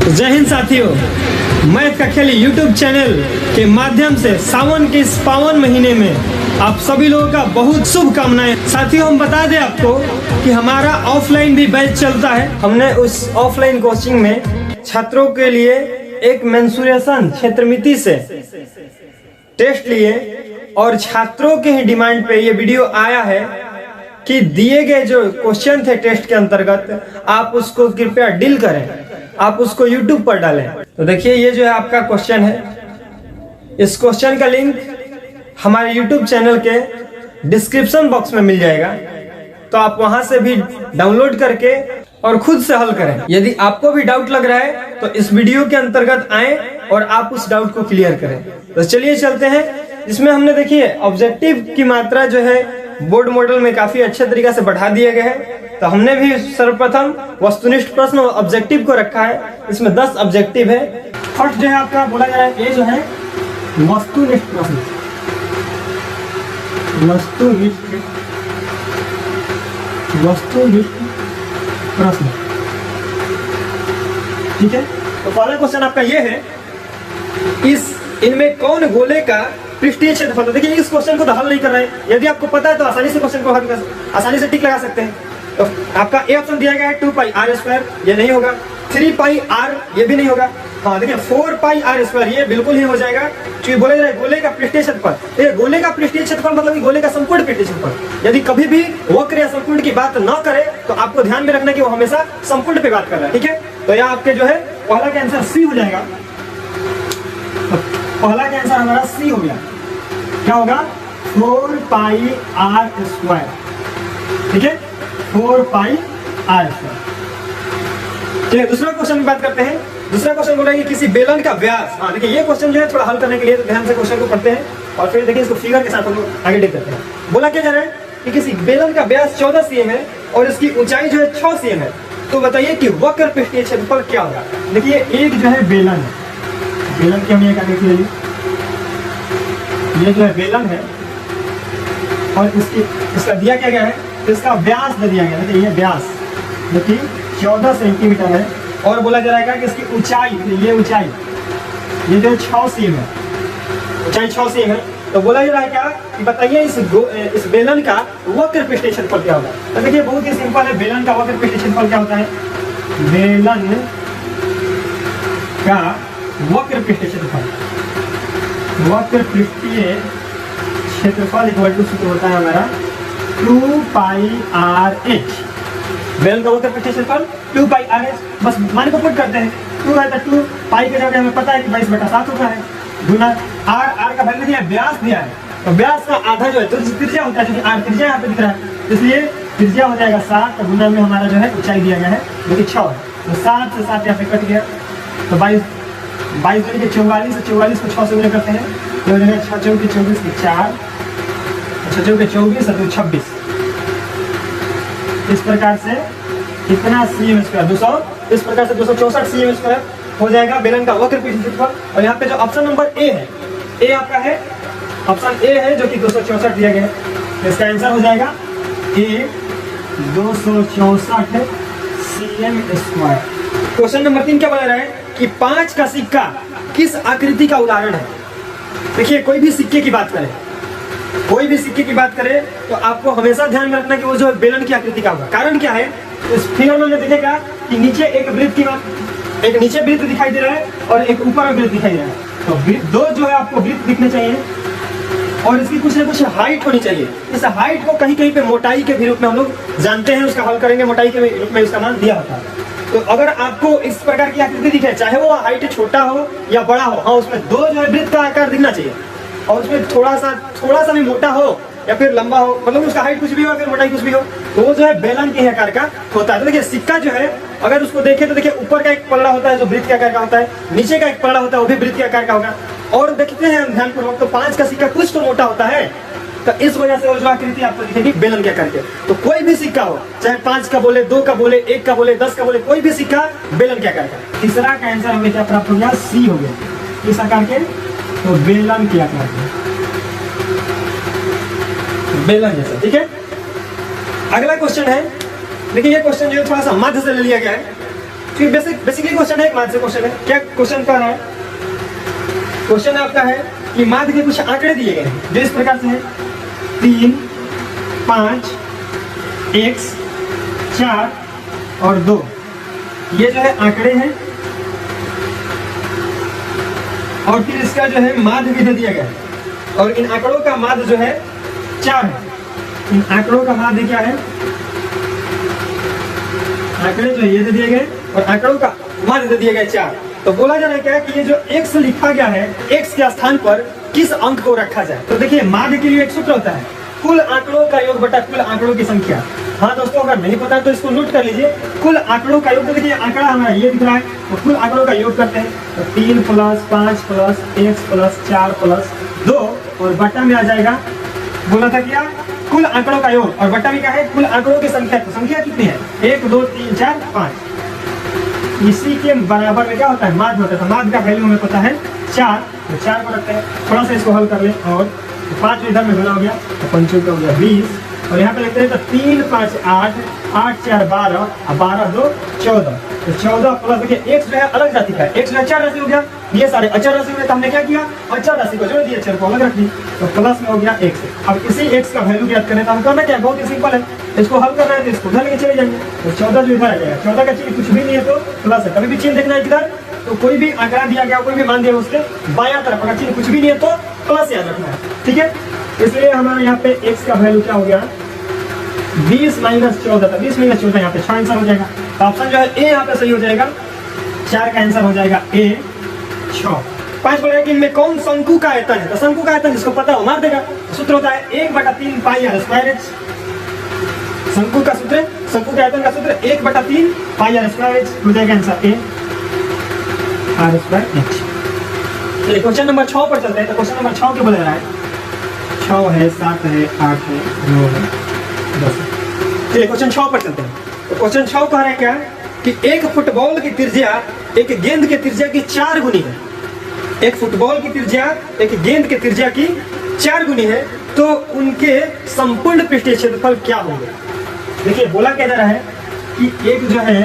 जय हिंद साथियों, मैथ का खेल यूट्यूब चैनल के माध्यम से सावन के इस पावन महीने में आप सभी लोगों का बहुत शुभकामनाएं। साथियों, हम बता दें आपको कि हमारा ऑफलाइन भी बैच चलता है। हमने उस ऑफलाइन कोचिंग में छात्रों के लिए एक मेंसुरेशन क्षेत्रमिति से टेस्ट लिए और छात्रों के ही डिमांड पे ये वीडियो आया है कि दिए गए जो क्वेश्चन थे टेस्ट के अंतर्गत आप उसको कृपया डील करें, आप उसको यूट्यूब पर डालें। तो देखिए, ये जो है आपका क्वेश्चन है। इस क्वेश्चन का लिंक हमारे यूट्यूब चैनल के डिस्क्रिप्शन बॉक्स में मिल जाएगा, तो आप वहां से भी डाउनलोड करके और खुद से हल करें। यदि आपको भी डाउट लग रहा है तो इस वीडियो के अंतर्गत आए और आप उस डाउट को क्लियर करें। तो चलिए चलते हैं। इसमें हमने देखिए ऑब्जेक्टिव की मात्रा जो है बोर्ड मॉडल में काफी अच्छे तरीके से बढ़ा दिए गए हैं। तो हमने भी सर्वप्रथम वस्तुनिष्ठ प्रश्न और ऑब्जेक्टिव को रखा है। इसमें 10 ऑब्जेक्टिव है। फर्स्ट जो है आपका बोला जा रहा है, ये जो है वस्तुनिष्ठ प्रश्न, वस्तुनिष्ठ प्रश्न, ठीक है। तो पहला क्वेश्चन आपका ये है, इनमें कौन गोले का पृष्ठीय क्षेत्रफल। देखिए, इस क्वेश्चन को तो हल नहीं कर रहे हैं। यदि आपको पता है तो आसानी से क्वेश्चन को हल कर, आसानी से टिक लगा सकते हैं। तो आपका ए ऑप्शन दिया गया है 2 पाई आर स्क्वायर, ये नहीं होगा। 3 पाई आर, ये भी नहीं होगा। हाँ देखिए, 4 पाई आर स्क्वायर, ये बिल्कुल ही हो जाएगा। क्योंकि बोले जा रहे गोले का पृष्ठीय क्षेत्रफल, ये गोले का पृष्ठीय क्षेत्रफल मतलब गोले का संपूर्ण पृष्ठीय क्षेत्रफल। यदि कभी भी वक्र या संपूर्ण की बात न करे तो आपको ध्यान में रखना कि वो हमेशा संपूर्ण पे बात कर रहा है, ठीक है। तो यहाँ आपके जो है पहला का आंसर सी हो जाएगा। पहला का आंसर हमारा सी हो गया। क्या होगा? 4 पाई आर स्क्वायर, ठीक है, 4 पाई आर स्क्वायर। चलिए दूसरा क्वेश्चन की बात करते हैं। दूसरा क्वेश्चन बोला कि किसी बेलन का व्यास। हाँ देखिए, ये क्वेश्चन जो है थोड़ा हल करने के लिए तो ध्यान से क्वेश्चन को पढ़ते हैं और फिर देखिए इसको फिगर के साथ हम लोग आगे देखते हैं। बोला क्या जा रहा है कि किसी बेलन का व्यास 14 cm है और इसकी ऊंचाई जो है 6 cm है। तो बताइए कि वक्र पृष्ठीय क्षेत्रफल क्या होगा। देखिए, एक जो है बेलन है, बेलन की हम ये क्या लिखिए, ये जो है बेलन है और इसका दिया क्या गया है, इसका व्यास दे दिया गया है। ये व्यास जो कि 14 सेंटीमीटर है और बोला जा रहा है कि इसकी ऊंचाई, ये ऊंचाई ये जो 6 cm है, ऊंचाई 6 cm है। तो बोला जा रहा है क्या कि बताइए इस बेलन का वक्र पृष्ठीय क्षेत्रफल क्या होगा। तो देखिए, बहुत ही सिंपल है। बेलन का वक्र पृष्ठीय क्षेत्रफल क्या होता है? बेलन का वक्र पृष्ठीय क्षेत्रफल, वक्र पृष्ठीय क्षेत्रफल इक्वल टू सूत्र होता है हमारा 2 पाई आर एच। बेलन का वक्र पृष्ठीय क्षेत्रफल 2 पाई आर एच। बस मान को पुट करते हैं, 2 है तो 2 पाई के जगह हमें पता है कि 22/7 होता है, गुना आर का वैल्यू दिया है, व्यास दिया है। तो व्यास का आधा जो है तो त्रिज्या होता है, क्योंकि आर त्रिज्या यहाँ पे दिख रहा है, इसलिए त्रिज्या हो जाएगा 7। तो गुना में हमारा जो है ऊंचाई दिया गया है जो कि 6 है। तो 7 से 7 यहाँ पे कट गया, तो 22 के 44 से 44 को 6 से गुना करते हैं तो हो जाएगा 6 चौके 24 के 4, 6 चौके 24 और 26। इस प्रकार से कितना cm स्क्वायर, 200, इस प्रकार से 264 cm स्क्वायर हो जाएगा बेलन का वक्र पृष्ठीय क्षेत्रफल। और यहाँ पे जो ऑप्शन नंबर ए है, ए आपका है, ऑप्शन ए है जो कि 264 दिया गया है। तो इसका आंसर हो जाएगा ए 264 cm स्क्वायर। क्वेश्चन नंबर 3 क्या बोला रहा है कि 5 का सिक्का किस आकृति का उदाहरण है। देखिए, कोई भी सिक्के की बात करें, कोई भी सिक्के की बात करें तो आपको हमेशा ध्यान में रखना कि वो जो बेलन की आकृति का होगा। कारण क्या है, इस फिगर में देखेगा कि नीचे एक वृत्त की एक नीचे वृत्त दिखाई दे रहा है और एक ऊपर वृत्त दिखाई दे रहा है। तो दो जो है आपको वृत्त दिखने चाहिए और इसकी कुछ ना कुछ हाइट होनी चाहिए। इस हाइट को कहीं कहीं पे मोटाई के भी रूप में हम लोग जानते हैं, उसका हल करेंगे, मोटाई के रूप में उसका मान दिया होता है। तो अगर आपको इस प्रकार की आकृति दिखे, चाहे वो हाइट छोटा हो या बड़ा हो, हाँ उसमें दो जो है वृत्त का आकार दिखना चाहिए और उसमें थोड़ा सा भी मोटा हो या फिर लंबा हो, मतलब उसका हाइट कुछ भी हो फिर मोटाई कुछ भी हो, तो वो जो है बेलन के आकार का होता है। तो देखिए सिक्का जो है अगर उसको देखें तो देखिए ऊपर का एक पलड़ा होता है जो वृत्त के आकार का होता है, नीचे का एक पलड़ा होता है वो भी वृत्त के आकार का होगा। और देखते हैं ध्यानपूर्वक तो 5 का सिक्का कुछ तो मोटा होता है, तो इस वजह से वो जो आकृति आपको दिखेगी बेलन के आकार के। तो कोई भी सिक्का हो, चाहे 5 का बोले, 2 का बोले, 1 का बोले, 10 का बोले, कोई भी सिक्का बेलन के आकार का। तीसरा का आंसर हमें क्या प्राप्त हो गया? सी हो गया। इस आकार के तो बेलन के आकार के, बेलन जैसा। ठीक है, अगला क्वेश्चन है। देखिए ये क्वेश्चन जो है थोड़ा सा माध्य से ले लिया गया है, क्योंकि बेसिकली क्वेश्चन है, एक माध्य से क्वेश्चन है। क्या क्वेश्चन कर रहा है? क्वेश्चन आपका है कि माध्य के कुछ आंकड़े दिए गए हैं जो इस प्रकार से है 3, 5, x, 4 और 2। ये जो है आंकड़े हैं और फिर इसका जो है माध्य भी दे दिया गया है और इन आंकड़ों का माध्य जो है 4 है। इन आंकड़ों का माध्य क्या है? आंकड़े जो ये दे दिए गए और आंकड़ों का माध्य दे दिए गए 4। तो बोला जा रहा है क्या कि ये जो x लिखा गया है, x के स्थान पर किस अंक को रखा जाए। तो देखिए माध्य के लिए एक सूत्र होता है, कुल आंकड़ों का योग बटा कुल आंकड़ों की संख्या। हाँ दोस्तों, अगर नहीं पता तो इसको नोट कर लीजिए। कुल आंकड़ों का योग, तो देखिए आंकड़ा हमारा ये दिख रहा है, तो कुल आंकड़ों का योग करते हैं तो 3 + 5 + x + 4 + 2 और बटा में आ जाएगा, बोला था क्या, कुल आंकड़ों का योग। और बटा में क्या है? कुल आंकड़ों की संख्या। तो संख्या कितनी है? 1 2 3 4 5। इसी के बराबर में क्या होता है? माध्य होता है। माध्य का वैल्यू हमें पता है 4, तो 4 को रखते हैं। थोड़ा सा इसको हल कर ले और 5 इधर में बना हो गया तो 5 का हो गया 20 और यहाँ पे लिखते हैं तो 3 5 8, 8 4 12 और 12 2 14। तो 14 प्लस देखिए x जो है अलग जाति का है, x जो अचर राशि हो गया, ये सारे अचर राशि में। तो हमने क्या किया? अचर राशि को जोड़ दिया, अचर को अलग रख दी, तो प्लस में हो गया x। अब इसी x का वैल्यू ज्ञात करें तो हम करना क्या है? बहुत ही सिंपल है, इसको हल करना है तो इसको उधर लेके चले जाएंगे। तो 14 जो इधर आ जाएगा, 14 का चिन्ह कुछ भी नहीं है तो प्लस है। कभी भी चिन्ह देखना है किधर, तो कोई भी आंकड़ा दिया गया, कोई भी मान दिया उसके बायां तरफ, अगर चिन्ह कुछ भी नहीं है तो प्लस याद रखना है। ठीक है, इसलिए हमारे यहाँ पे x का वैल्यू क्या हो गया? 20 - 14 था। 20 - 14 यहाँ पे 6 आंसर हो जाएगा। तो ऑप्शन जो है ए यहाँ पे सही हो जाएगा, 4 का आंसर हो जाएगा ए 6। 5 बोला कि इनमें कौन शंकु का आयतन है? तो शंकु का आयतन जिसको पता हो मार देगा। सूत्र होता है 1/3 πr²। शंकु का सूत्र, शंकु के आयतन का सूत्र 1/3 πr² हो जाएगा आंसर ए r²h। चलिए क्वेश्चन नंबर 6 पर चलते हैं। तो क्वेश्चन नंबर 6 के बोल रहा है 6 है, 7 है, 8 है, 9 है, 10 है। चलिए क्वेश्चन 6 पर चलते हैं। तो क्वेश्चन 6 कह रहे हैं क्या कि एक फुटबॉल की त्रिज्या एक गेंद के त्रिज्या की 4 गुनी है। एक फुटबॉल की त्रिज्या एक गेंद के त्रिज्या की 4 गुनी है, तो उनके संपूर्ण पृष्ठीय क्षेत्रफल क्या होंगे? देखिए बोला क्या जा रहा है कि एक जो है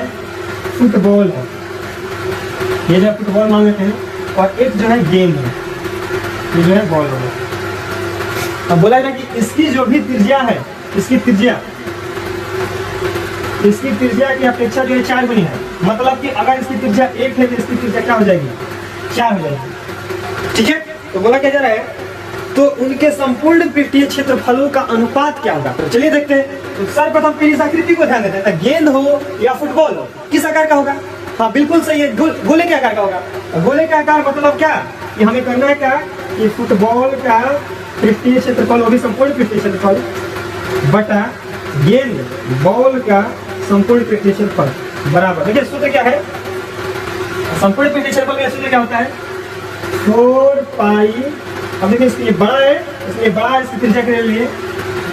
फुटबॉल है, ये जो फुटबॉल मान लेते हैं, और एक जो है गेंद है, ये जो है बॉल है। अब बोला जा रहा है कि इसकी जो भी त्रिज्या है, इसकी त्रिज्या की अपेक्षा जो है 4 गुनी है। मतलब कि अगर इसकी त्रिज्या 1 है तो इसकी त्रिज्या क्या हो जाएगी? 4 हो जाएगी। ठीक है, तो बोला क्या जा रहा है, तो उनके संपूर्ण पृष्ठीय क्षेत्रफलों का अनुपात क्या होगा? तो चलिए देखते हैं। तो सर्वप्रथम फिर इस आकृति को ध्यान देते हैं। तो गेंद हो या फुटबॉल हो, किस आकार का होगा? हाँ बिल्कुल सही है, गोले के आकार का होगा। गोले का आकार मतलब क्या कि हमें करना है क्या कि फुटबॉल का पृष्ठीय क्षेत्रफल, वो भी संपूर्ण पृष्ठीय क्षेत्रफल, बटा गेंद बॉल का संपूर्ण पृष्ठीय क्षेत्रफल बराबर। देखिए सूत्र क्या है? संपूर्ण पृष्ठीय क्षेत्रफल का सूत्र क्या होता है? 4 पाई, अब देखिए इसके लिए बड़ा है, इसलिए बड़ा है, इसकी त्रिज्या के लिए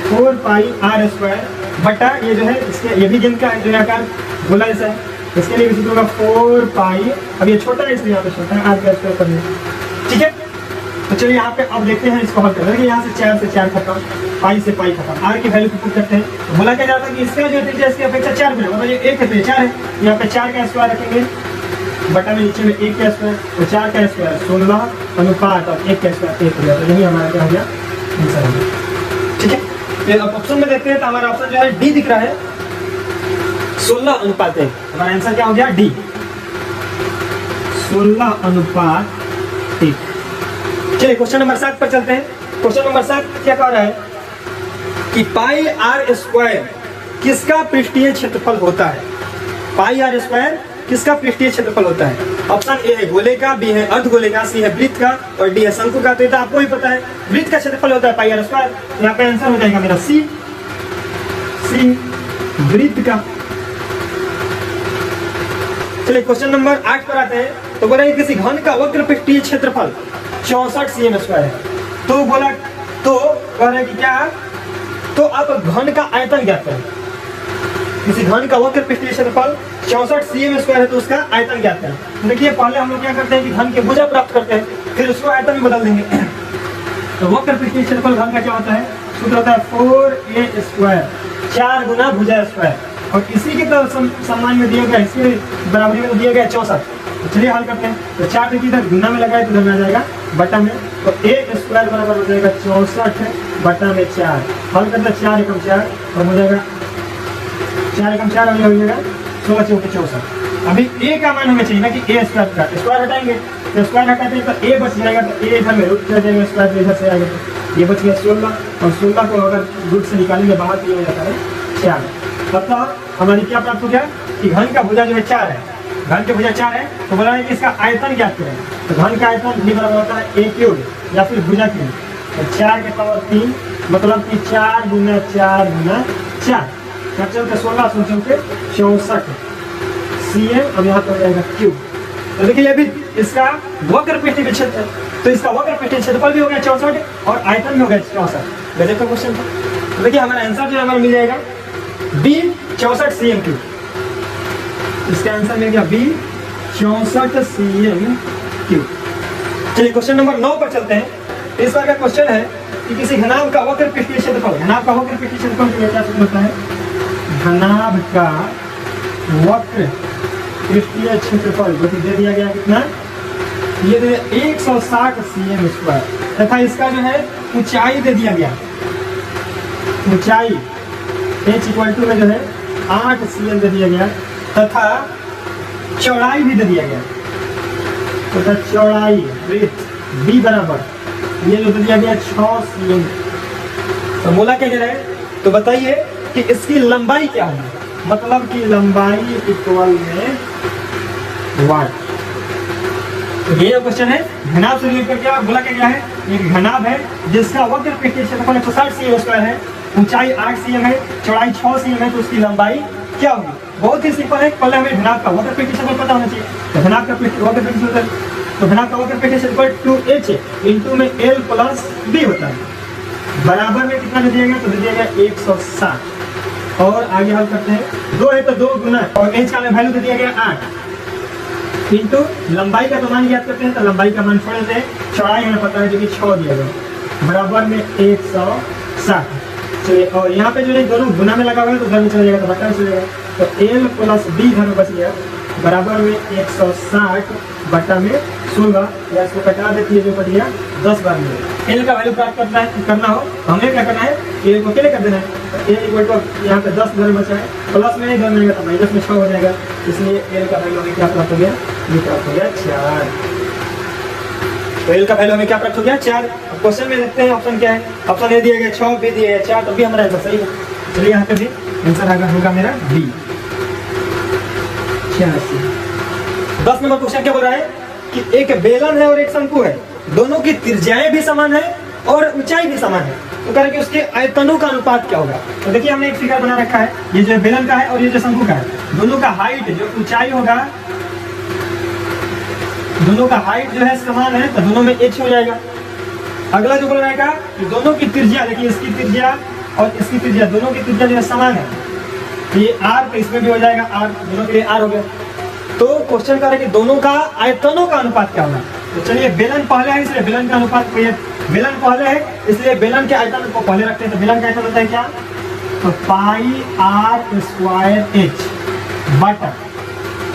4 पाई r² बटा ये जो है इसके, ये भी गेंद का जो आकार गोला जैसा है, इसके लिए सूत्र होगा 4 पाई। अब ये छोटा है इसलिए यहाँ पे छोटा है, r² करने। ठीक है, तो चलिए यहाँ पे अब देखते हैं इसको हल करते हैं। यहाँ से 4 से 4 खत्म, पाई से पाई खत्म, r की वैल्यू पुट करते हैं। तो बोला क्या जाता है कि इसका जो त्रिज्या इसकी अपेक्षा 4 गुना, मतलब ये 1 है तो ये 4 है, यहाँ पे 4 का स्क्वायर रखेंगे, बटा में नीचे में 1 का स्क्वायर, तो 4 का स्क्वायर 16 अनुपात और 1 का स्क्वायर 1 हो गया। तो यही हमारा क्या हो गया? आंसर हो गया। ठीक है, फिर अब ऑप्शन में देखते हैं। तो हमारा ऑप्शन जो है डी दिख रहा है, 16 अनुपात 1। हमारा आंसर क्या हो गया? डी। 16:1। चलिए क्वेश्चन नंबर 7 पर चलते हैं। क्वेश्चन नंबर 7 क्या कह रहा है कि पाई आर स्क्वायर किसका पृष्ठीय क्षेत्रफल होता है। पाई आर स्क्वायर किसका पृष्ठीय क्षेत्रफल होता है। ऑप्शन ए है गोले का, बी है अर्धगोले का, सी है वृत्त का और डी है शंकु का। तो ये तो आपको ही पता है, वृत्त का क्षेत्रफल होता है पाई आर स्क्वायर। यहाँ पे आंसर हो जाएगा मेरा सी वृत्त का। चलिए क्वेश्चन नंबर 8 पर आते हैं। तो बोला किसी घन का वक्र पृष्ठीय क्षेत्रफल 64 cm स्क्वायर है। तो बोला तो कह रहे कि क्या, तो आप घन का आयतन ज्ञात करें। किसी घन का वक्र पृष्ठीय क्षेत्रफल 64 cm स्क्वायर है तो उसका आयतन ज्ञात करें। तो देखिए पहले हम लोग क्या करते हैं कि घन की भुजा प्राप्त करते हैं, फिर उसको आयतन में बदल देंगे। तो वक्र पृष्ठीय क्षेत्रफल घन का क्या होता है, सूत्र होता है 4a स्क्वायर, 4 गुना भुजा स्क्वायर। और इसी के तो सम्मान में दिया गया, इसके बराबरी में दिया गया 64। तो चलिए हल करते हैं। तो 4 देखिए इधर गुना में लगाए तो इधर में आ जाएगा बटा में। तो a स्क्वायर बराबर हो जाएगा 64 बटा में 4। हल करते हैं 4 एकम 4 और हो जाएगा 4 एकम 4 हो जाएगा 16 चौके 64। अभी a का मान हमें चाहिए ना कि a स्क्वायर का, स्क्वायर हटाएंगे तो स्क्वायर हटाते हैं तो a बच जाएगा। तो a इधर में रूट कर देंगे, स्क्वायर इधर से आएगा तो ये बच गया 16 और 16 को अगर रूट से निकालेंगे बाहर तो ये हो जाता है 4। मतलब हमारी क्या प्राप्त हो गया कि घन का भुजा जो है 4 है, घन की भुजा 4 है। तो बोला है कि इसका आयतन ज्ञात करें। तो घन का आयतन भी बराबर होता है a क्यूब या फिर भुजा क्यूब। तो 4 के पावर 3 मतलब कि 4 गुना 4 गुना 4 चलते 16 चलते 64 cm। अब यहाँ पर हो जाएगा क्यूब। तो देखिए अभी इसका वक्र पृष्ठीय क्षेत्र, तो इसका वक्र पृष्ठीय क्षेत्रफल भी हो गया 64 और आयतन भी हो गया 64। गजब का क्वेश्चन था। तो देखिए हमारा आंसर जो हमारा मिल जाएगा बी 64 cm क्यूब। इसका आंसर मिल गया बी 64 cm क्यूब। चलिए क्वेश्चन नंबर 9 पर चलते हैं। इस बार का क्वेश्चन है कि किसी घनाभ का वक्र पृष्ठीय क्षेत्रफल, घनाभ का वक्र पृष्ठीय क्षेत्रफल क्या होता है, घनाभ का वक्र पृष्ठीय क्षेत्रफल जो कि दे दिया गया कितना, ये दे 160 cm स्क्वायर तथा इसका जो है ऊंचाई दे दिया गया, ऊंचाई h इक्वल टू में जो है 8 cm दे दिया गया तथा चौड़ाई भी दे दिया गया। तथा चौड़ाई वृत्त b बराबर ये जो दे दिया गया 6 cm। तो बोला क्या कह रहा है, तो बताइए कि इसकी लंबाई क्या होगी। मतलब कि लंबाई इक्वल में वाट। तो ये जो क्वेश्चन है घनाभ से रिलेटेड क्या बोला क्या है, ये घनाभ है जिसका वक्र पृष्ठीय क्षेत्रफल 160 cm स्क्वायर है, ऊंचाई 8 cm है, चौड़ाई 6 cm है। तो उसकी लंबाई क्या होगी, बहुत ही सिंपल है। पहले हमें घनाभ का वक्र पृष्ठीय क्षेत्रफल पता होना चाहिए। तो घनाभ का वक्र पृष्ठीय क्षेत्रफल, तो घनाभ का वक्र पृष्ठीय क्षेत्रफल 2h इंटू में l प्लस b होता है। बराबर में कितना दे दिया गया, तो दे दिया गया 160। और आगे हल करते हैं, 2 है तो 2 गुना और h का वैल्यू दे दिया गया 8 इंटू लंबाई का तो मान याद करते हैं। तो लंबाई का मान छोड़ देते हैं, चौड़ाई हमें पता है जो कि 6 दिया गया बराबर में 160। चलिए और यहाँ पे जो है दोनों गुना में लगा हुआ है तो घर में चला जाएगा तो बटा में चलेगा। तो l प्लस b घर में बच गया बराबर में 160 बटा में 16 या इसको कटा देती है जो बच गया 10 बार में। l का वैल्यू प्राप्त करना हो तो हमें क्या करना है, l को क्या कर देना है। तो l इक्वल टू यहाँ पे 10 घर बचा है, प्लस में नहीं घर में तो माइनस में 6 हो जाएगा। इसलिए l का वैल्यू हमें क्या प्राप्त हो गया, ये प्राप्त हो गया 4। तो l का वैल्यू हमें क्या प्राप्त हो गया 4। अब क्वेश्चन में देखते हैं ऑप्शन क्या है। ऑप्शन ए दिया गया 6, बी दिया गया 4, तो भी हमारा आंसर सही है। चलिए यहाँ पे भी आंसर होगा मेरा बी 86। 10 नंबर क्वेश्चन क्या बोल रहा है कि एक बेलन है और एक शंकु है, दोनों की त्रिज्याएं भी समान है और ऊंचाई भी समान है। तो कह रहे कि उसके आयतनों का अनुपात क्या होगा। तो देखिए हमने एक फिगर बना रखा है, ये जो बेलन का है और ये जो शंकु का है, दोनों का हाइट जो ऊंचाई होगा, दोनों का हाइट जो है समान है तो दोनों में h हो जाएगा। अगला जो बोल रहा है कि दोनों की त्रिज्या, देखिए इसकी त्रिज्या और इसकी त्रिज्या, दोनों की त्रिज्या जो है समान है। तो ये r तो इसमें भी हो जाएगा r, दोनों के लिए r हो गया। तो क्वेश्चन कर रहे कि दोनों का आयतनों का अनुपात क्या होगा। तो चलिए बेलन पहले है इसलिए बेलन का अनुपात, बेलन पहले है इसलिए बेलन के आयतन को पहले रखते हैं। तो बेलन का आयतन होता है क्या, तो पाई r स्क्वायर h बटा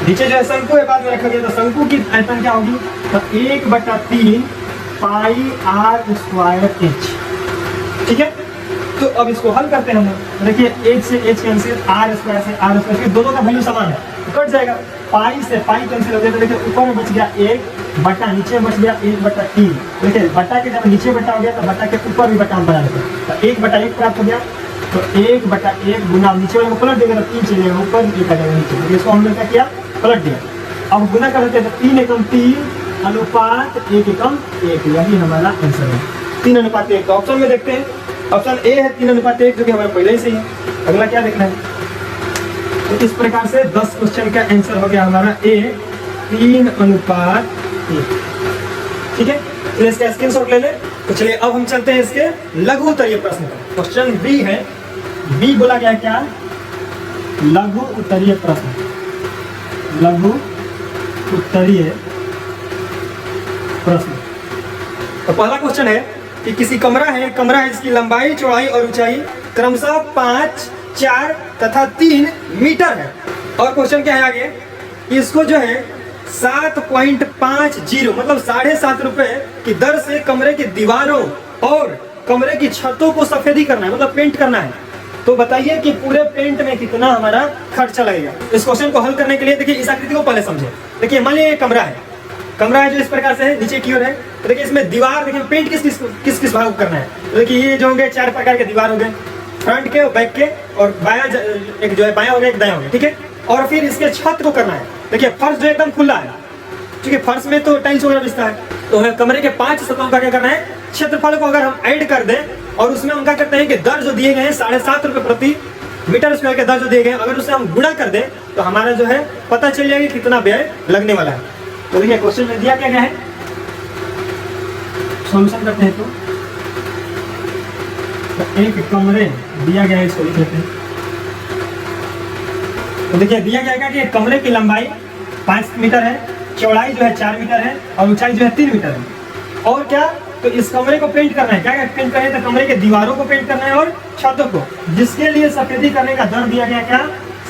नीचे जो है शंकु है बाद में रखा गया। तो शंकु की आयतन क्या होगी, तो 1/3 पाई r स्क्वायर h। ठीक है, तो अब इसको हल करते हैं हम। देखिए h से h कैंसिल, r स्क्वायर से r स्क्वायर, दोनों का वैल्यू समान है तो कट जाएगा। पाई से पाई कैंसिल हो गया, तो देखिए ऊपर में बच गया 1 बटा, नीचे बच गया 1/3। देखिए बटा के जब नीचे बटा हो गया तो बटा के ऊपर भी बटा बना देते, तो 1/1 प्राप्त हो गया। तो 1/1 गुना नीचे वाले को पलट देगा तो 3 चलेगा, ऊपर 1 आ जाएगा नीचे, तो इसको हमने क्या किया, पलट दिया। अब गुना कर देते हैं तो 3 एकम 3 अनुपात 1 एकम 1, यही हमारा आंसर है 3:1। तो ऑप्शन में देखते हैं, ऑप्शन ए है 3:1, जो कि हमारा पहले ही सही है। अगला क्या देखना है, तो इस प्रकार से 10 क्वेश्चन का आंसर हो गया हमारा ए 3:1। ठीक है, तो इसका स्क्रीनशॉट ले ले। तो चलिए अब हम चलते हैं इसके लघु उत्तरीय प्रश्न पर। क्वेश्चन बी है, बी बोला गया क्या, लघु उत्तरीय प्रश्न, लघु उत्तरीय प्रश्न। तो पहला क्वेश्चन है कि किसी कमरा है जिसकी लंबाई, चौड़ाई और ऊंचाई क्रमशः 5, 4 तथा 3 मीटर है। और क्वेश्चन क्या है आगे, इसको जो है 7.50 मतलब 7.5 रुपए की दर से कमरे की दीवारों और कमरे की छतों को सफेदी करना है, मतलब पेंट करना है। तो बताइए कि पूरे पेंट में कितना हमारा खर्चा लगेगा। इस क्वेश्चन को हल करने के लिए देखिए इस आकृति को पहले समझे। देखिए मान लीजिए कमरा है जो इस प्रकार से है, नीचे की ओर है। तो देखिए इसमें दीवार, देखिए पेंट किस भाग को करना है। तो देखिए ये जो होंगे 4 प्रकार के दीवार हो गए, फ्रंट के, बैक के और बाया, एक जो है बाया हो गया, एक दाया हो गया। ठीक है, और फिर इसके छत को करना है। देखिए फर्श जो एकदम खुला है, क्योंकि फर्श में तो टाइल्स वगैरह बिछता है। तो हमें कमरे के 5 सतहों का क्या करना है, क्षेत्रफल को अगर हम ऐड कर दें और उसमें हम क्या करते हैं कि दर जो दिए गए हैं 7.5 रुपए प्रति मीटर स्क्वायर के दर जो दिए गए हैं, अगर उसे हम गुणा कर दें तो हमारा जो है पता चल जाएगा कितना व्यय लगने वाला है। तो देखिए क्वेश्चन में दिया क्या गया है, सॉल्यूशन करते हैं। तो एक कमरे दिया गया है, इसको लिख लेते हैं। तो देखिए दिया गया कि कमरे की लंबाई 5 मीटर है, चौड़ाई जो है 4 मीटर है और ऊंचाई जो है 3 मीटर है। और क्या, तो इस कमरे को पेंट करना है। क्या पेंट करना है, तो कमरे के दीवारों को पेंट करना है और छतों को, जिसके लिए सफेदी करने का दर दिया गया क्या,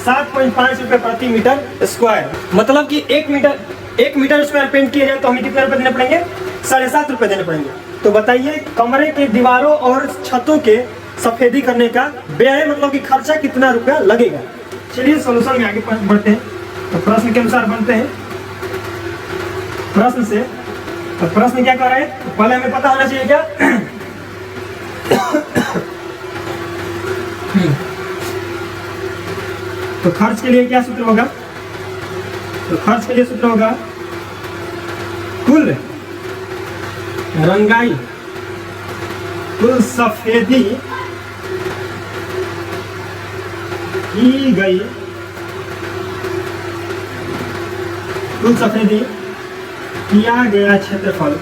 7.5 रुपए प्रति मीटर स्क्वायर। मतलब कि 1 मीटर स्क्वायर पेंट किया जाए तो हमें कितने रुपए देने पड़ेंगे, 7.5 रुपए देने पड़ेंगे। तो बताइए कमरे के दीवारों और छतों के सफेदी करने का व्यय, मतलब कि खर्चा कितना रुपया लगेगा। चलिए सॉल्यूशन में आगे बढ़ते हैं। तो प्रश्न के अनुसार बनते हैं प्रश्न से। तो प्रश्न क्या कर रहा है, तो पहले हमें पता होना चाहिए क्या तो खर्च के लिए क्या सूत्र होगा, तो खर्च के लिए सूत्र होगा कुल रंगाई, कुल सफेदी की गई, कुल सफेदी किया गया क्षेत्रफल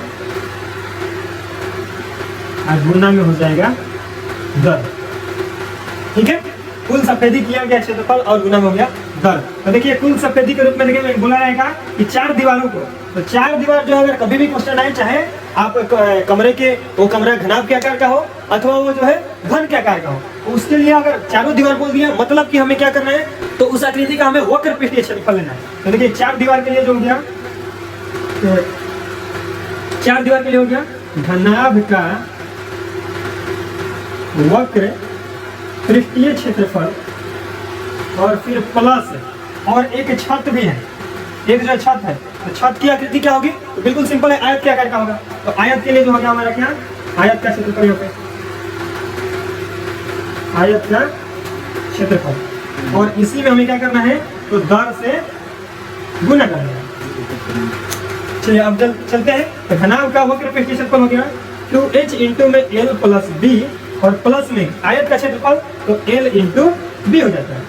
और गुना में हो जाएगा दर। ठीक है, कुल सफेदी किया गया क्षेत्रफल और गुना में हो गया दर। तो देखिए कुल सफेदी के रूप में देखिए बोला जाएगा कि 4 दीवारों को, तो 4 दीवार जो अगर कभी भी क्वेश्चन आए, चाहे आप कमरे के वो कमरा घनाभ के आकार का हो अथवा वो जो है घन के आकार का हो, तो उसके लिए अगर चारों दीवार बोल दिया, मतलब कि हमें क्या करना है, तो उस आकृति का हमें वक्र पृष्ठीय क्षेत्रफल लेना है। तो देखिए 4 दीवार के लिए जो हो गया, तो 4 दीवार के लिए हो गया घनाभ का वक्र पृष्ठीय क्षेत्रफल और फिर प्लस, और एक छत भी है, एक जो छत है, तो छत की आकृति क्या होगी, तो बिल्कुल सिंपल है, आयत के आकार का होगा। तो आयत के लिए जो हो गया हमारा क्या, आयत का क्षेत्रफल होता है, आयत का क्षेत्रफल। और इसी में हमें क्या करना है, तो दर से गुना करना है। चलिए अब चलते हैं। तो घनाभ का वक्र पृष्ठीय क्षेत्रफल हो गया 2h इंटू में l प्लस b, और प्लस में आयत का क्षेत्रफल तो l इंटू b हो जाता है।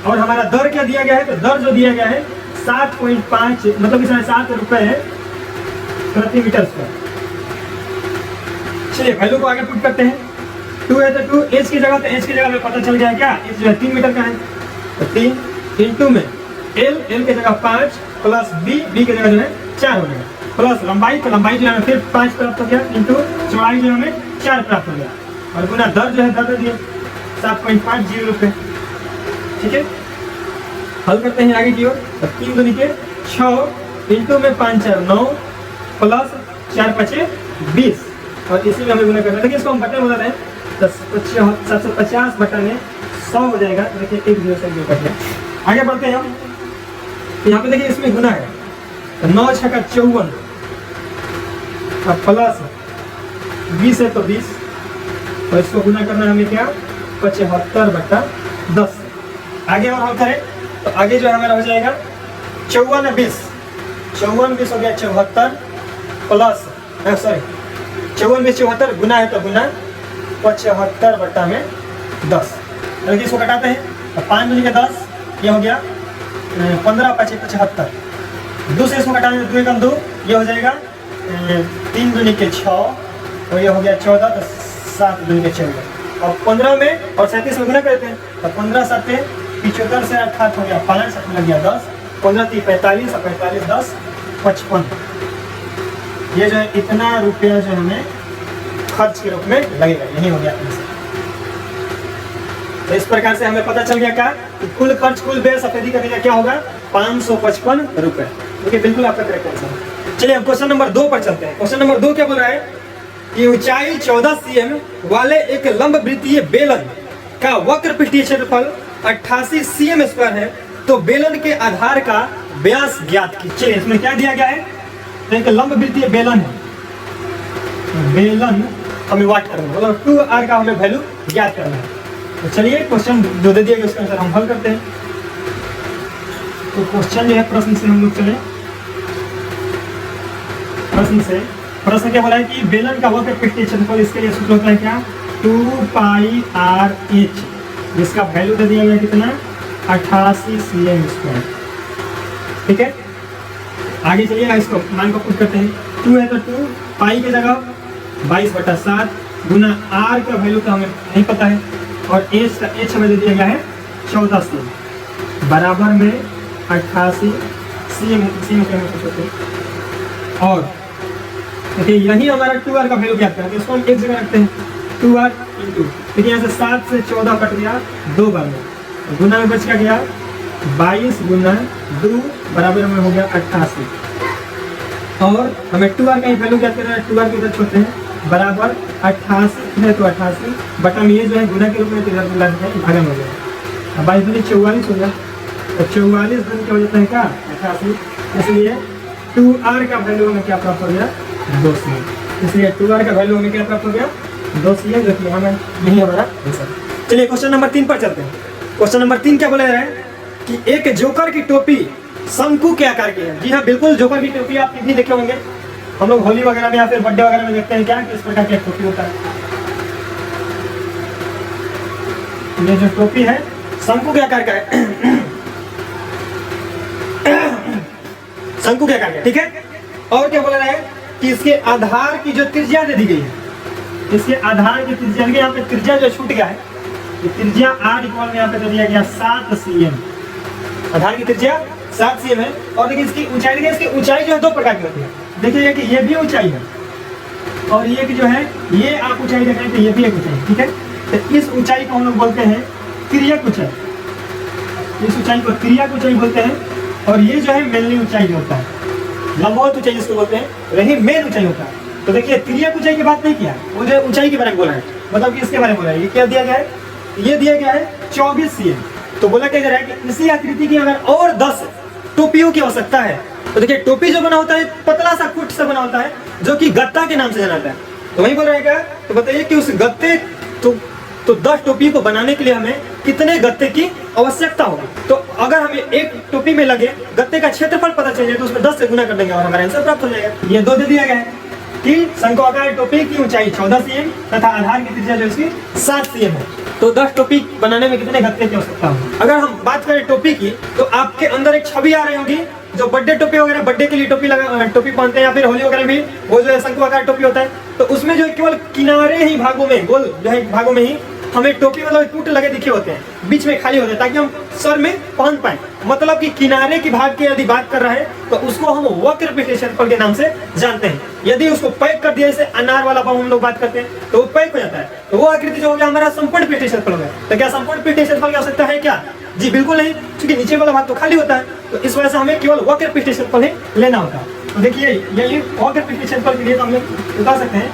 और हमारा दर क्या दिया गया है, तो दर जो दिया गया है 7.5 मतलब 7 रुपए प्रति मीटर स्क्वायर। चलिए वैल्यू को आगे पुट करते हैं। 2 है तो 2, h की जगह, तो h की जगह में पता चल गया क्या, h जो है 3 मीटर का है, तो 3 इंटू में l की जगह 5 प्लस b की जगह जो है 4 हो गया, प्लस लंबाई, तो लंबाई जो है फिर 5 प्राप्त हो गया, इंटू चौड़ाई जो हमें 4 प्राप्त हो गया, और गुना दर जो है दर दिए 7.50 रुपए। ठीक है, हल करते हैं आगे की ओर। 3 दूनी के 6 इंटू में 5 4 9 प्लस 4 5 20, और इसी में हमें गुना करना है। देखिए इसको हम बटन बता रहे हैं, 750 बटन है 100 हो जाएगा। देखिए 1 0 से 2 कट गया। आगे बढ़ते हैं हम। तो यहाँ पे देखिए इसमें गुना है, तो 9 छक्का 54 प्लस 20 है तो 20, और इसको गुना करना है हमें क्या 75/10। आगे और हम करें तो आगे जो हमारा हो जाएगा 54 20 हो गया 74 प्लस 74 गुना है तो गुना 75/10। देखिए इसको घटाते हैं तो 5 दूनी के 10, ये हो गया 15 5 75। दूसरे इसको घटाने 2 एकम 2, ये हो जाएगा 3 दूनी के 6, और ये हो गया 14, तो 7 दूनी के 14। और 15 में और 37 में गुना करते हैं तो 15 7 75 से 8 हो गया 5, 7 लग गया 10, 15 3 45 और 45 10 55। ये जो है इतना रुपया जो हमें खर्च के रूप में लगेगा, यही हो गया आंसर। तो इस प्रकार से हमें पता चल गया क्या कि कुल खर्च कुल व्यय सफेदी का क्या होगा 555 रुपए। देखिए बिल्कुल आपका करेक्ट आंसर। चलिए हम क्वेश्चन नंबर 2 पर चलते हैं। क्वेश्चन नंबर 2 क्या बोल रहा है कि ऊंचाई 14 cm वाले एक लंब वृत्तीय बेलन का वक्र पृष्ठीय क्षेत्रफल 88 cm स्क्वायर है, तो बेलन के आधार का व्यास ज्ञात कीजिए। इसमें क्या दिया गया है, तो एक लंब वृत्तीय बेलन है, बेलन हमें वाट करना है, मतलब 2r का हमें वैल्यू ज्ञात करना है। तो चलिए क्वेश्चन जो दे दिया गया उसका आंसर हम हल करते हैं। तो क्वेश्चन जो है प्रश्न से हम लोग चले, प्रश्न क्या बोला है कि बेलन का वक्र पृष्ठीय क्षेत्रफल, इसके लिए सूत्र होता है क्या 2πrh, जिसका वैल्यू दे दिया गया कितना 88 cm स्क्वायर। ठीक है, आगे चलिए इसको मान को पुट करते हैं। 2 है तो 2 पाई की जगह 22/7 गुना r का वैल्यू तो हमें नहीं पता है, और h हमें दे दिया गया है 14 cm बराबर में 88 cm और देखिए यही हमारा 2r का वैल्यू ज्ञात करना है, इसको हम एक जगह रखते हैं 2r इंटू, देखिए यहाँ से 7 से 14 कट गया 2 बार में, गुना में बच गया 22 गुना 2 बराबर में हो गया 88, और हमें 2r का ही वैल्यू ज्ञात करना है। 2r की इधर छोड़ते हैं बराबर 88 है तो 88 बटा में ये जो है गुना के रूप में इधर भागन हो गया, 22 दूनी 44 हो गया, तो 44 गुना क्या हो जाता है क्या 88, इसलिए 2r का वैल्यू हमें क्या प्राप्त हो गया 2 cm। इसलिए 2r का वैल्यू हमें क्या प्राप्त हो गया 2 cm, जो कि हमें यही हमारा आंसर। चलिए क्वेश्चन नंबर 3 पर चलते हैं। क्वेश्चन नंबर 3 क्या बोला जा रहा है कि एक जोकर की टोपी शंकु के आकार की है। जी हाँ बिल्कुल, जोकर की टोपी आप कितनी देखे होंगे, हम लोग होली वगैरह में या फिर बर्थडे वगैरह में देखते हैं क्या कि इस प्रकार की टोपी होता है। ये जो टोपी है शंकु के आकार का है, शंकु के आकार का, ठीक है। और क्या बोला रहा है कि इसके आधार की जो त्रिज्या दे दी गई है, इसके आधार की त्रिज्या, यहाँ पे त्रिज्या जो छूट गया है, त्रिज्या r इक्वल में यहाँ पे दे दिया गया 7 cm, आधार की त्रिज्या 7 cm है। और देखिए इसकी ऊंचाई, देखिए इसकी ऊंचाई जो है 2 प्रकार की होती है। देखिए कि ये भी ऊंचाई है, और ये कि जो है ये आप ऊंचाई देख रहे हैं तो ये भी एक ऊंचाई, ठीक है। तो इस ऊंचाई को हम लोग बोलते हैं तिर्यक ऊंचाई, इस ऊंचाई को तिर्यक ऊंचाई बोलते हैं। और ये जो है मेनली ऊंचाई जो होता है, लंबवत ऊंचाई जिसको बोलते हैं, वही मेन ऊंचाई होता है। तो देखिए तिर्यक ऊंचाई की बात नहीं किया, वो जो ऊंचाई के बारे में बोला है, मतलब कि इसके बारे में बोला है। ये क्या दिया गया है, ये दिया गया है 24 cm। तो बोला क्या जा रहा है कि इसी आकृति की अगर और 10 टोपियों की आवश्यकता है, तो देखिए टोपी जो बना होता है पतला सा फुट से बना होता है, जो कि गत्ता के नाम से जाना जाता है। तो वही बोल रहा है क्या, तो बताइए कि उस गत्ते तो 10 टोपी को बनाने के लिए हमें कितने गत्ते की आवश्यकता होगी। तो अगर हमें एक टोपी में लगे गत्ते का क्षेत्रफल पता चल जाए तो उसमें 10 से गुना कर देंगे और हमारा आंसर प्राप्त हो जाएगा। ये 2 दे दिया गया है कि शंक्वाकार टोपी की ऊंचाई 14 cm तथा आधार की त्रिज्या जो इसकी 7 cm है। तो 10 टोपी बनाने में कितने गत्ते की आवश्यकता होगी। अगर हम बात करें टोपी की, तो आपके अंदर एक छवि आ रही होगी, जो बर्थडे टोपी वगैरह, बर्थडे के लिए टोपी पहनते हैं, या फिर होली वगैरह भी वो जो है शंक्वाकार टोपी होता है। तो उसमें जो केवल किनारे ही भागों में, गोल जो है भागों में ही हमें टोपी मतलब टूट लगे दिखे होते हैं, बीच में खाली होते हैं, ताकि हम सर में पहन पाए। मतलब कि किनारे की भाग की यदि बात कर रहे हैं तो उसको हम वक्र पृष्ठीय क्षेत्रफल के नाम से जानते हैं। यदि उसको पैक कर दिया, जैसे अनार वाला बाहु हम लोग बात करते हैं, तो वो पैक हो जाता है, तो वो आकृति जो हो गया हमारा संपूर्ण पृष्ठीय क्षेत्रफल हो गया। तो क्या संपूर्ण पृष्ठीय क्षेत्रफल की आवश्यकता है क्या, जी बिल्कुल नहीं, क्योंकि नीचे वाला भाग तो खाली होता है। तो इस वजह से हमें केवल वक्र पृष्ठीय क्षेत्रफल ही लेना होता है। तो देखिए यही वक्र पृष्ठीय क्षेत्रफल के लिए तो हम लोग बता सकते हैं।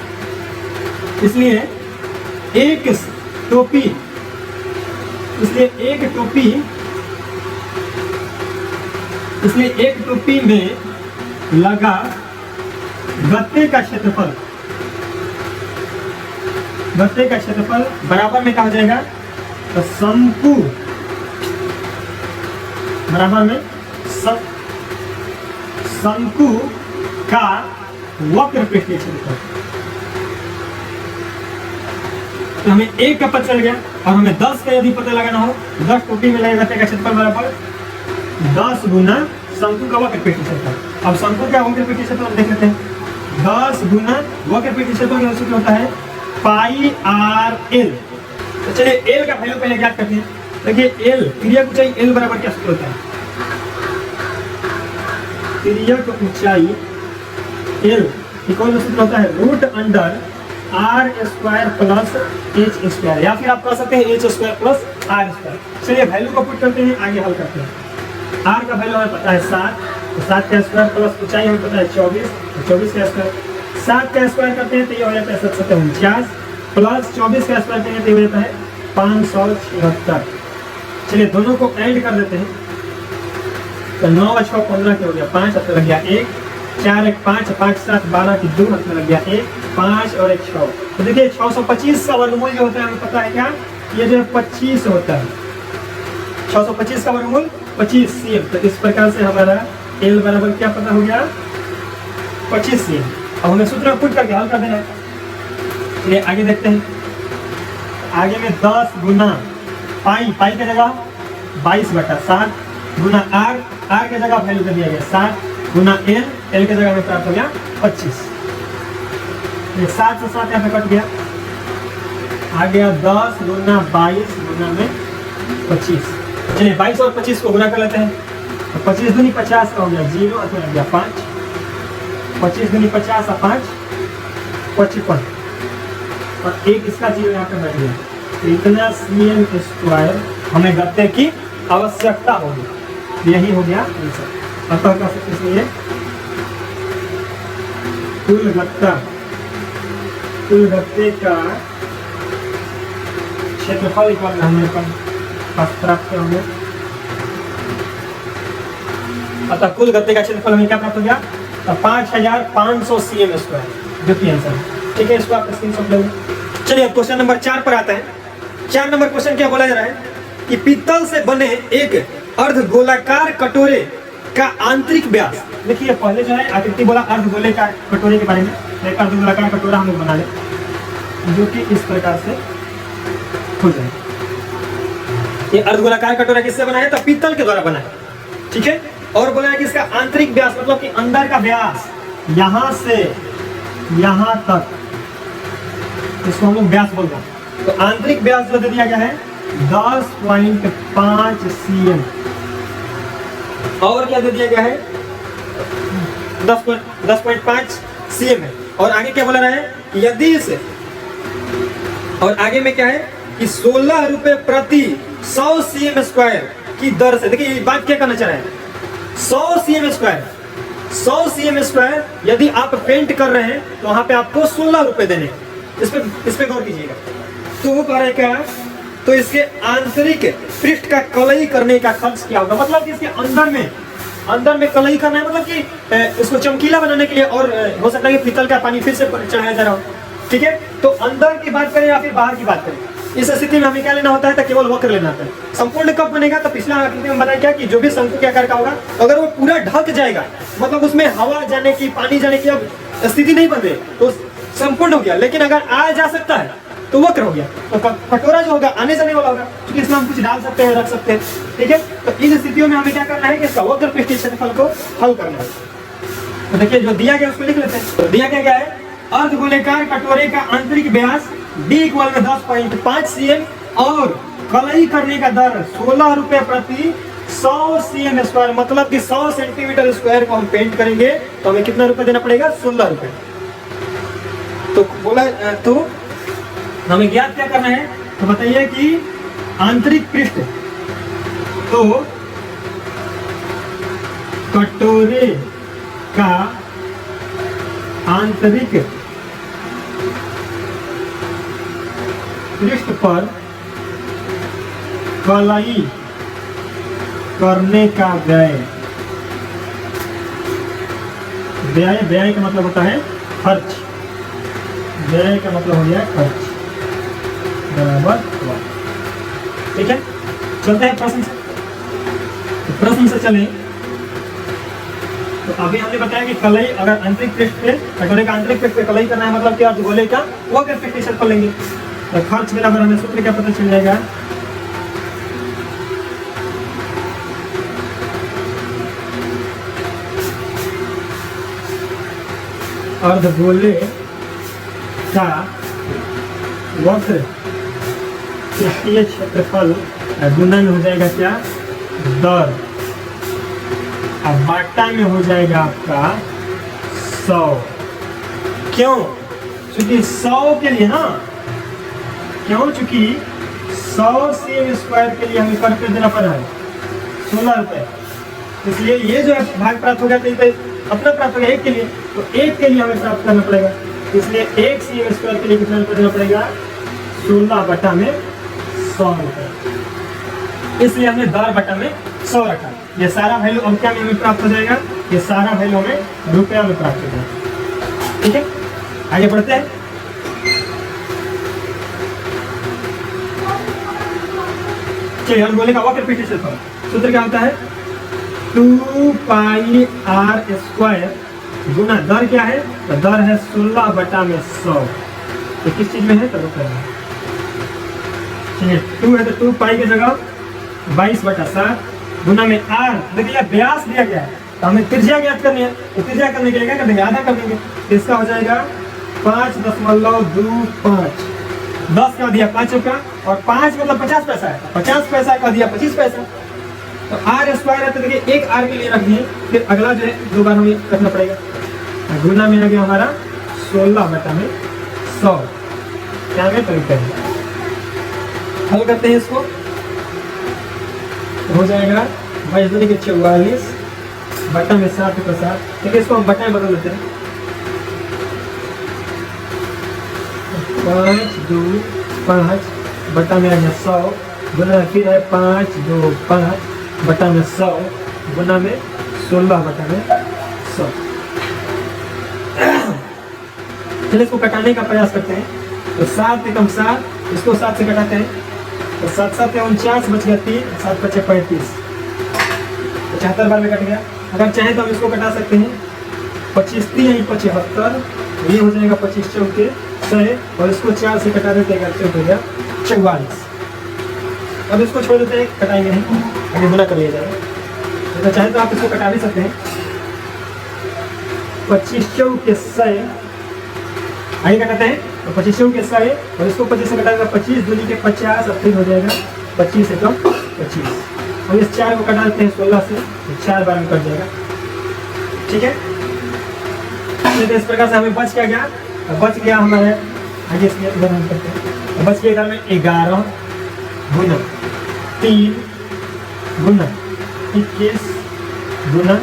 इसलिए एक टोपी इसलिए एक टोपी में लगा गत्ते का क्षेत्रफल बराबर में कहा जाएगा तो शंकु बराबर में शंकु का वक्र पृष्ठीय क्षेत्रफल। तो हमें एक का पता चल गया और हमें 10 का यदि पता लगाना हो, 10 टोपी में लगेगा का क्षेत्रफल बराबर 10 गुना शंकु का वक्र पृष्ठीय क्षेत्रफल। अब शंकु का वक्र पृष्ठीय क्षेत्रफल देख लेते हैं। 10 गुना वक्र पृष्ठीय क्षेत्रफल का सूत्र होता है पाई आर एल। तो चलिए एल का वैल्यू पहले ज्ञात करते हैं। देखिए एल तिर्यक ऊंचाई एल बराबर क्या सूत्र होता है? तिर्यक ऊंचाई एल इक्वल सूत्र होता है root under r square plus h square, या फिर आप कह सकते हैं h square plus r square. चलिए वैल्यू को पुट करते हैं, आगे हल करते हैं। आर का वैल्यू हमें पता है 7, तो 7 का स्क्वायर प्लस ऊंचाई हमें पता है 24, तो 24 का स्क्वायर। 7 का स्क्वायर करते हैं तो ये हो जाता है 749 प्लस 24 का स्क्वायर करेंगे तो ये हो जाता है 576। चलिए दोनों को ऐड कर देते हैं तो 9 और 6 15 के हो गया 5, हाथ में लग गया 1, 4 1 5, 5 7 12 की 2, हाथ में लग गया 1, 5 और 1 6। तो देखिए 625 का वर्गमूल जो होता है हमें पता है क्या, ये जो है 25 होता है। 625 का वर्गमूल 25 cm। तो इस प्रकार से हमारा L बराबर क्या पता हो गया 25 cm। अब हमें सूत्र में पुट करके हल कर देना है। चलिए आगे देखते हैं। आगे में 10 गुना पाई की जगह 22/7 गुना आर के जगह वैल्यू दे दिया गया 7 गुना एल के जगह में प्राप्त हो गया 25। ये 7 से 7 यहाँ पे कट गया, आ गया 10 गुना 22 गुना में 25। चलिए 22 और 25 को गुना कर लेते हैं। तो 25 दूनी 50 का हो गया 0, अथवा लग गया 5, 25 दूनी 50 और 5 55 और एक इसका 0 यहाँ पे बैठ गया। तो इतना cm स्क्वायर हमें गत्ते की आवश्यकता होगी। यही हो गया आंसर। अतः का इसलिए कुल गत्ते का क्षेत्रफल इक्वल हमें प्राप्त होंगे। अतः कुल गत्ते का क्षेत्रफल हमें क्या प्राप्त हो गया, 5500 cm स्क्वायर, जो कि आंसर है। ठीक है, इसको आप स्क्रीनशॉट ले लो। चलिए अब क्वेश्चन नंबर 4 पर आते हैं। 4 नंबर क्वेश्चन क्या बोला जा रहा है कि पीतल से बने एक अर्धगोलाकार कटोरे का आंतरिक व्यास। देखिए पहले जो है आकृति बोला अर्धगोलाकार कटोरे के बारे में। एक अर्धगोलाकार कटोरा हम लोग बना लें जो कि इस प्रकार से हो जाए। ये अर्धगोलाकार कटोरा किससे बना है, तो पीतल के द्वारा बना है। ठीक है, और बोला है कि इसका आंतरिक व्यास मतलब कि अंदर का व्यास यहां से यहां तक, इसको हम लोग व्यास बोलते हैं। तो आंतरिक व्यास जो दे दिया गया है 10.5 cm, और क्या दे दिया गया है 10.5 cm है। और आगे क्या बोला रहा है कि यदि इसे, और आगे में क्या है कि 16 रुपए प्रति 100 cm स्क्वायर की दर से, देखिए ये बात क्या करना चाह रहे हैं, 100 cm स्क्वायर यदि आप पेंट कर रहे हैं तो वहां पे आपको 16 रुपए देने। इस पे गौर कीजिएगा। तो वो कह रहे क्या, तो इसके आंतरिक पृष्ठ का कलई करने का खर्च क्या होगा, मतलब कि इसके अंदर में कलई करना है, मतलब कि इसको चमकीला बनाने के लिए, और हो सकता है कि पीतल का पानी फिर से चढ़ाया जा रहा हो। ठीक है, तो अंदर की बात करें या फिर बाहर की बात करें, इस स्थिति में हमें क्या लेना होता है, तो केवल वक्र लेना होता है। संपूर्ण कब बनेगा, तो पिछला आकृति में बताया क्या कि जो भी शंकु के आकार का होगा, अगर वो पूरा ढक जाएगा, मतलब उसमें हवा जाने की पानी जाने की अब स्थिति नहीं बन रही, तो संपूर्ण हो गया। लेकिन अगर आ जा सकता है तो वक्र हो गया। तो कटोरा जो होगा आने जाने वाला होगा, क्योंकि इसमें हम कुछ डाल सकते हैं, रख सकते हैं। ठीक है, तो इन स्थितियों में हमें क्या करना है कि इसका वक्र पृष्ठीय क्षेत्रफल को हल करना है। तो देखिए जो दिया गया उसको लिख लेते हैं। तो दिया क्या है, अर्धगोलाकार कटोरे का आंतरिक व्यास d इक्वल में 10.5 cm और कलई करने का दर 16 रुपए प्रति 100 cm स्क्वायर, मतलब कि 100 सेंटीमीटर स्क्वायर को हम पेंट करेंगे तो हमें कितना रुपए देना पड़ेगा, 16 रुपए। तो बोला तो हमें ज्ञात क्या करना है, तो बताइए कि आंतरिक पृष्ठ, तो कटोरे का आंतरिक पृष्ठ पर कलई करने का व्यय व्यय, व्यय का मतलब होता है खर्च, व्यय का मतलब हो गया खर्च बराबर 1। ठीक है, चलते हैं प्रश्न से। तो प्रश्न से चले तो अभी हमने बताया कि कलई अगर आंतरिक पृष्ठ पे कटोरे का आंतरिक पृष्ठ पे कलई करना है मतलब क्या, गोले का वो करके प्रतिशत कर लेंगे। तो खर्च बराबर हमें सूत्र क्या पता चल जाएगा, अर्धगोले का वक्र पृष्ठीय क्षेत्रफल गुना में हो जाएगा क्या, दर, अब बाटा में हो जाएगा आपका 100। क्यों, चूंकि 100 के लिए ना, क्यों, चूंकि 100 सेम स्क्वायर के लिए हमें कर देना पड़ रहा है 16 रुपए, इसलिए ये जो है भाग प्राप्त हो गया तो अपना प्राप्त हो गया 1 के लिए, तो 1 के लिए हमें प्राप्त करना पड़ेगा, इसलिए 1 सेम स्क्वायर के लिए कितना रुपये देना पड़ेगा, 16 बटा में 100 रुपये, इसलिए हमने दर बटा में 100 रखा। ये सारा वैल्यू अब क्या में हमें प्राप्त हो जाएगा, ये सारा वैल्यू हमें रुपया में प्राप्त हो जाएगा। ठीक है, आगे बढ़ते हैं। चलिए हम बोले का वक्र पृष्ठीय क्षेत्रफल सूत्र क्या होता है, 2 पाई आर स्क्वायर गुना दर क्या है, तो दर है 16 बटा में 100, तो किस चीज में है, तो रुपये में। चलिए 2 है तो 2 पाई की जगह 22 बटा 7 गुना में आर, देखिए व्यास दिया गया है तो हमें त्रिज्या ज्ञात करनी है, तो त्रिज्या करने के लिए क्या करेंगे, आधा कर देंगे, तो इसका हो जाएगा 5.25, 10 का दिया 5 का, और 5 मतलब 50 पैसा है, 50 पैसा का दिया 25 पैसा, तो आर स्क्वायर है तो देखिए एक आर के लिए रख दिए, फिर अगला जो है 2 बार हमें करना पड़ेगा, गुना में आ गया हमारा 16 बटा में 100, क्या में तरीका है। हल करते हैं इसको, हो जाएगा 22 दूनी के 44 बटा में 7 का 7, देखिए इसको हम बटा में बदल देते हैं, 5 2 5 बटा में आ गया 100 गुना फिर है 5 2 5 बटा में 100 गुना में 16 बटा में 100। चलिए इसको कटाने का प्रयास करते हैं, तो 7 एकम 7, इसको 7 से कटाते हैं, तो 7 7 49 बच गया 3, 7 बचे 35, 75 बार में कट गया। अगर चाहे तो हम इसको कटा सकते हैं, 25 3 75, ये हो जाएगा 25 चौके 100, और इसको 4 से कटा देते हैं, हो गया 44। अब इसको छोड़ देते हैं, कटाएंगे नहीं, आगे गुना कर लिया जाएगा। तो चाहे तो आप इसको कटा भी सकते हैं, 25 चौके 100, आगे कटाते हैं, तो 25 के 100 और इसको 25 से कटाएगा, 25 दूनी के 50, और फिर हो जाएगा 25 एकम 25, और इस 4 को कटा देते हैं 16 से, तो 4 बार में कट जाएगा। ठीक है, तो इस प्रकार से हमें बच क्या गया, बच गया हमारे, आगे इसमें उदाहरण करते हैं, बच गया इधर में 11 गुना 3 गुना 21 गुना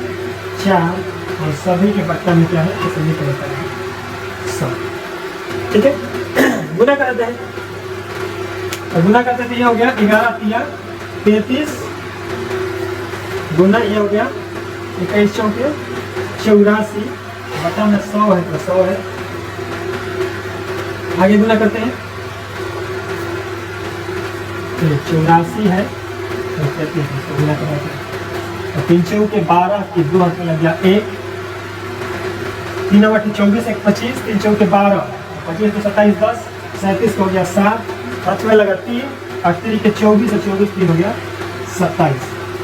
4, और सभी के बट्टा में क्या है, तो सभी के बट्टा में 100। ठीक है, गुना करते हैं, और गुना करते थे, ये हो गया 11 3 33 गुना, ये हो गया 21 चौके 84 बटा में 100 है, तो 100 है। आगे गुना करते हैं, तो 84 है, तो 33 है, गुना करते हैं, और 3 चौके 12 की 2 हाथ में लग गया 1, 3 8 24 1 25, 3 चौके 12 25 तो 27 10 37 हो गया 7, 5 में लगा 3, 8 के 24 और 24 3 हो गया 27,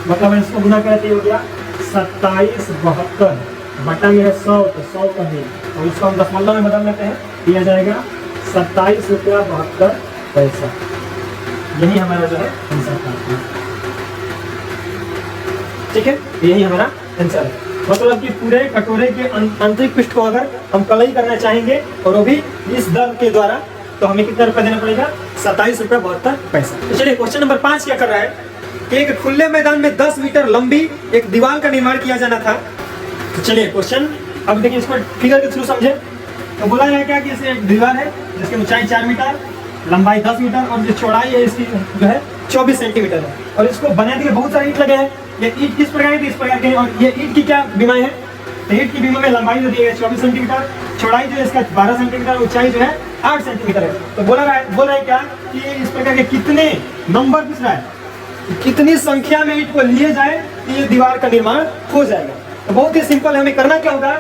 मतलब इसको गुना करते हो गया 27 72 बटा में है 100, तो 100 का है, और इसको हम दशमलव में बदल लेते हैं, दिया जाएगा 27 रुपया 72 पैसा। यही हमारा जो है आंसर था। ठीक है, यही हमारा आंसर है, मतलब कि पूरे कटोरे के आंतरिक पृष्ठ को अगर हम कलई करना चाहेंगे और वो भी इस दर के द्वारा, तो हमें कितना रुपया देना पड़ेगा, 27 रुपया 72 पैसा। तो चलिए क्वेश्चन नंबर 5 क्या कर रहा है कि एक खुले मैदान में 10 मीटर लंबी एक दीवार का निर्माण किया जाना था। तो चलिए क्वेश्चन अब देखिए, इसको फिगर के थ्रू समझे। तो बोला है क्या कि इसे एक दीवार है जिसकी ऊंचाई 4 मीटर, लंबाई 10 मीटर और जो चौड़ाई है इसकी जो है 24 सेंटीमीटर है, और इसको बनाने के लिए बहुत सारे ईंट लगे हैं। ये ईंट किस प्रकार की, इस प्रकार के, और ये ईंट की क्या बीमारी है, तो ईंट की बीमों में लंबाई जो दी है 24 सेंटीमीटर, चौड़ाई जो है इसका 12 सेंटीमीटर, ऊंचाई जो है 8 सेंटीमीटर है। तो बोल रहा है क्या कि इस प्रकार के कितने नंबर पूछ रहा है, कितनी संख्या में ईंट को लिए जाए तो ये दीवार का निर्माण हो जाएगा। तो बहुत ही सिंपल है, हमें करना क्या होगा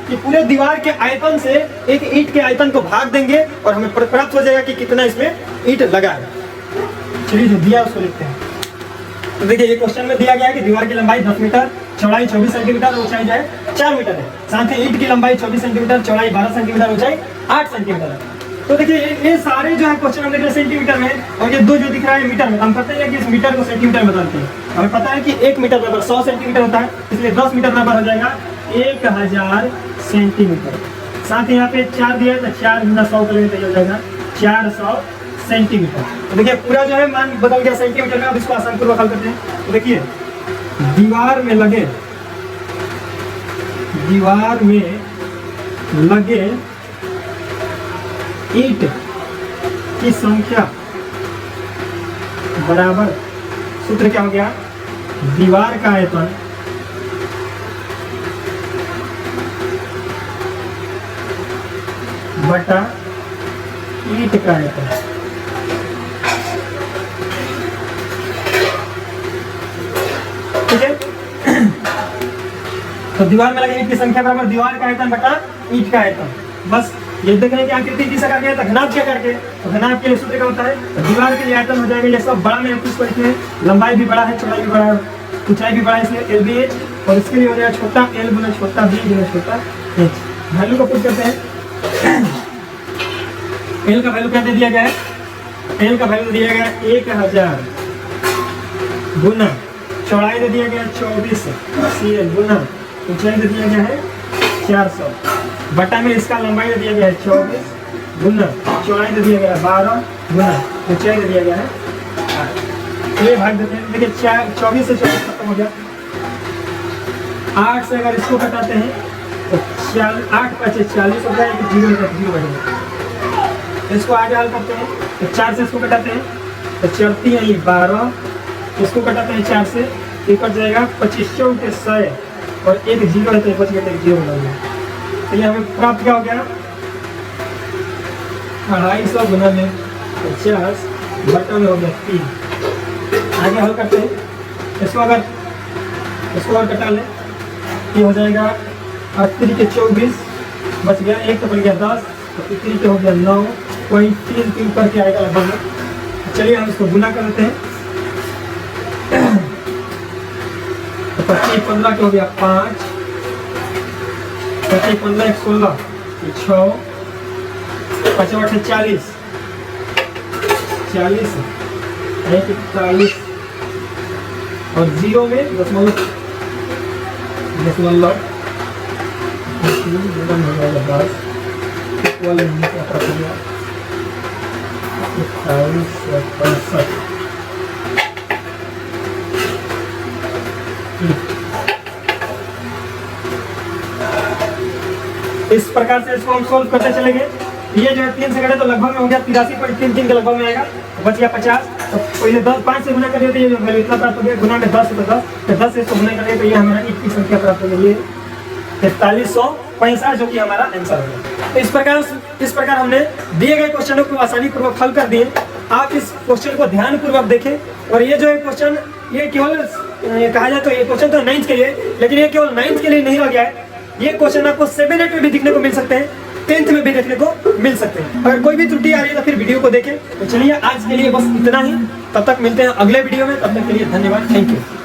कि पूरे दीवार के आयतन से एक ईंट के आयतन को भाग देंगे और हमें प्राप्त हो जाएगा कि कितना इसमें ईंट लगा है। चलिए जो दिया उसको लिखते हैं। तो देखिए ये क्वेश्चन में दिया गया है कि दीवार की लंबाई 10 मीटर, चौड़ाई 24 सेंटीमीटर और ऊंचाई जो है 4 मीटर है। साथ ही ईंट की लंबाई 24 सेंटीमीटर, चौड़ाई 12 सेंटीमीटर, ऊंचाई 8 सेंटीमीटर है। तो देखिए ये सारे जो है क्वेश्चन हम देख रहे हैं सेंटीमीटर में, और ये दो जो दिख रहा है मीटर में। हम पता है कि इस मीटर को सेंटीमीटर में बदलते हैं। हमें पता है कि 1 मीटर बराबर 100 सेंटीमीटर होता है, इसलिए 10 मीटर बराबर हो जाएगा 1000 सेंटीमीटर। साथ ही यहाँ पे 4 दिया है तो 4 गुना 100 करेंगे तो हो जाएगा 400 सेंटीमीटर। तो देखिए पूरा जो है मान बदल गया सेंटीमीटर में। अब इसको आसान पूर्वक हल करते हैं। तो देखिए दीवार में लगे ईंट की संख्या बराबर, सूत्र क्या हो गया, दीवार का आयतन बटा ईंट का आयतन। ठीक है, तो दीवार में लगे ईंट की संख्या बराबर दीवार का आयतन बटा ईंट का आयतन। बस ये देख रहे हैं कि आकृति किस आकार की है, तो घनाभ क्या करके, तो घनाभ के लिए सूत्र क्या होता है, तो दीवार के लिए आयतन हो जाएगा, ये सब बड़ा में कुछ लिखते हैं, लंबाई भी बड़ा है, चौड़ाई भी बड़ा है, ऊंचाई भी बड़ा है, इसलिए LBH, और इसके लिए हो जाएगा छोटा l गुना छोटा b गुना छोटा h। वैल्यू को पुट करते हैं। l का वैल्यू क्या दे दिया गया है, l का वैल्यू दिया गया 1000 गुना चौड़ाई दे दिया गया 24 cl गुना ऊंचाई दे दिया गया है 400 बटा में इसका लंबाई दे दिया गया है 24 गुना चौड़ाई दे दिया गया है 12 गुना ऊंचाई दे दिया गया है 8। ये भाग देते हैं। देखिए 24 से 24 खत्म हो गया। 8 से अगर इसको घटाते हैं तो 8 5 40 हो जाएगा, 0 बचेगा। इसको आगे हल करते हैं तो 4 से इसको घटाते हैं तो चलती है ये 12, इसको घटाते हैं 4 से ये कट जाएगा 25 के 100 और एक 0 है तो बच गया, एक 0 बना गया। तो ये हमें प्राप्त क्या हो गया, 250 गुना में 50 बटा में हो गया 3। आगे हल करते हैं इसको, अगर इसको और कटा लें ये हो जाएगा 8 के 24 बच गया, एक तो बन गया 10 तो 3 के हो गया 9.33 करके आएगा लगभग। चलिए हम इसको गुना कर लेते हैं। तो 25 15 के हो गया 5, 25 15 16 6, 5 8 40 40 41 और 0 में दशमलव इस प्रकार से इसको हम सोल्व करते चलेंगे। ये जो है 3 से घटे तो लगभग में हो गया 83.33 के लगभग में आएगा, बच गया 50। तो पहले 5 से गुना करिए तो ये जो वैल्यू इतना प्राप्त हो गया, गुना में 10 तो 10 से इसको गुना करिए तो ये हमारा ईंट की संख्या प्राप्त हो गई है 4365, जो कि हमारा आंसर होगा। तो इस प्रकार हमने दिए गए क्वेश्चनों को आसानी पूर्वक हल कर दिए। आप इस क्वेश्चन को ध्यान पूर्वक देखें। और ये जो है क्वेश्चन ये केवल कहा जाए तो ये क्वेश्चन तो 9th के लिए, लेकिन ये केवल 9th के लिए नहीं रह गया है। ये क्वेश्चन आपको 7 8 में भी देखने को मिल सकते हैं, 10th में भी देखने को मिल सकते हैं। अगर कोई भी त्रुटि आ रही है तो फिर वीडियो को देखें। तो चलिए आज के लिए बस इतना ही, तब तक मिलते हैं अगले वीडियो में। तब तक के लिए धन्यवाद, थैंक यू।